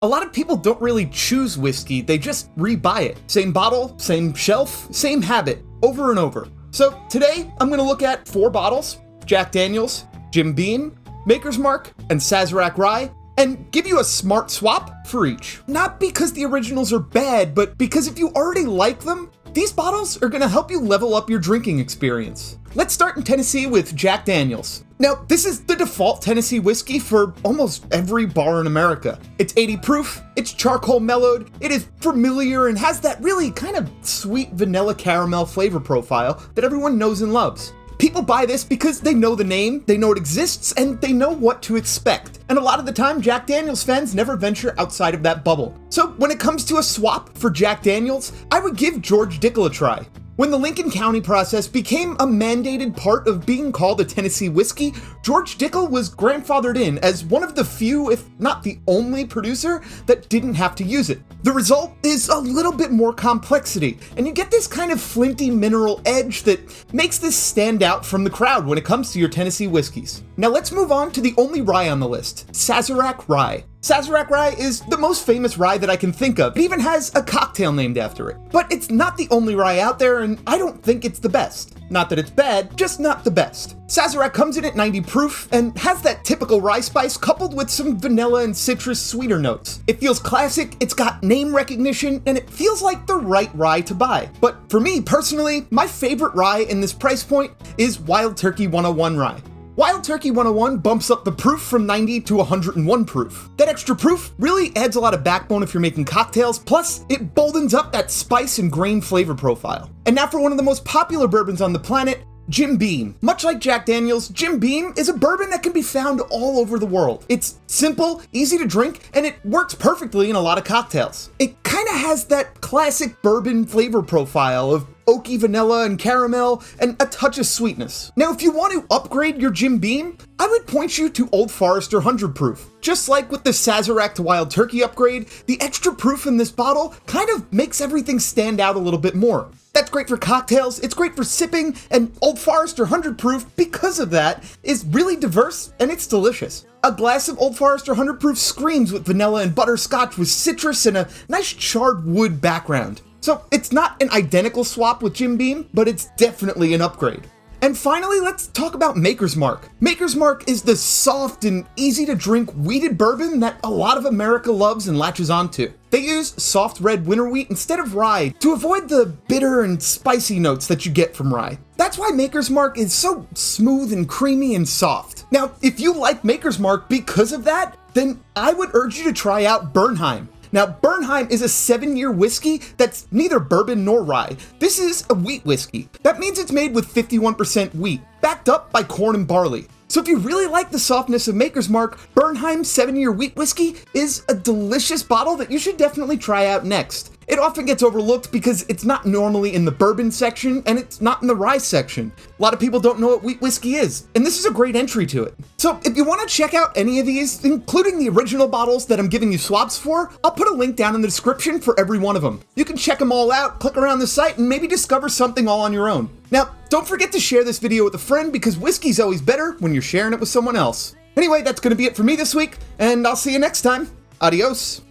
A lot of people don't really choose whiskey, they just rebuy it. Same bottle, same shelf, same habit, over and over. So today, I'm gonna look at 4 bottles, Jack Daniel's, Jim Beam, Maker's Mark, and Sazerac Rye, and give you a smart swap for each. Not because the originals are bad, but because if you already like them, these bottles are gonna help you level up your drinking experience. Let's start in Tennessee with Jack Daniel's. Now, this is the default Tennessee whiskey for almost every bar in America. It's 80 proof, it's charcoal mellowed, it is familiar and has that really kind of sweet vanilla caramel flavor profile that everyone knows and loves. People buy this because they know the name, they know it exists, and they know what to expect. And a lot of the time, Jack Daniel's fans never venture outside of that bubble. So when it comes to a swap for Jack Daniel's, I would give George Dickel a try. When the Lincoln County process became a mandated part of being called a Tennessee whiskey, George Dickel was grandfathered in as one of the few, if not the only producer that didn't have to use it. The result is a little bit more complexity, and you get this kind of flinty mineral edge that makes this stand out from the crowd when it comes to your Tennessee whiskeys. Now let's move on to the only rye on the list, Sazerac Rye. Sazerac Rye is the most famous rye that I can think of. It even has a cocktail named after it. But it's not the only rye out there, and I don't think it's the best. Not that it's bad, just not the best. Sazerac comes in at 90 proof and has that typical rye spice coupled with some vanilla and citrus sweeter notes. It feels classic, it's got name recognition, and it feels like the right rye to buy. But for me personally, my favorite rye in this price point is Wild Turkey 101 Rye. Wild Turkey 101 bumps up the proof from 90 to 101 proof. That extra proof really adds a lot of backbone if you're making cocktails, plus it boldens up that spice and grain flavor profile. And now for one of the most popular bourbons on the planet, Jim Beam. Much like Jack Daniel's, Jim Beam is a bourbon that can be found all over the world. It's simple, easy to drink, and it works perfectly in a lot of cocktails. It kind of has that classic bourbon flavor profile of oaky vanilla and caramel, and a touch of sweetness. Now, if you want to upgrade your Jim Beam, I would point you to Old Forester 100 proof. Just like with the Sazerac to Wild Turkey upgrade, the extra proof in this bottle kind of makes everything stand out a little bit more. That's great for cocktails, it's great for sipping, and Old Forester 100 proof, because of that, is really diverse and it's delicious. A glass of Old Forester 100 proof screams with vanilla and butterscotch with citrus and a nice charred wood background. So it's not an identical swap with Jim Beam, but it's definitely an upgrade. And finally, let's talk about Maker's Mark. Maker's Mark is the soft and easy to drink wheated bourbon that a lot of America loves and latches onto. They use soft red winter wheat instead of rye to avoid the bitter and spicy notes that you get from rye. That's why Maker's Mark is so smooth and creamy and soft. Now, if you like Maker's Mark because of that, then I would urge you to try out Bernheim. Now, Bernheim is a 7-year whiskey that's neither bourbon nor rye. This is a wheat whiskey. That means it's made with 51% wheat, backed up by corn and barley. So if you really like the softness of Maker's Mark, Bernheim 7-year wheat whiskey is a delicious bottle that you should definitely try out next. It often gets overlooked because it's not normally in the bourbon section and it's not in the rye section. A lot of people don't know what wheat whiskey is, and this is a great entry to it. So if you want to check out any of these, including the original bottles that I'm giving you swaps for, I'll put a link down in the description for every one of them. You can check them all out, click around the site, and maybe discover something all on your own. Now, don't forget to share this video with a friend because whiskey's always better when you're sharing it with someone else. Anyway, that's going to be it for me this week, and I'll see you next time. Adios.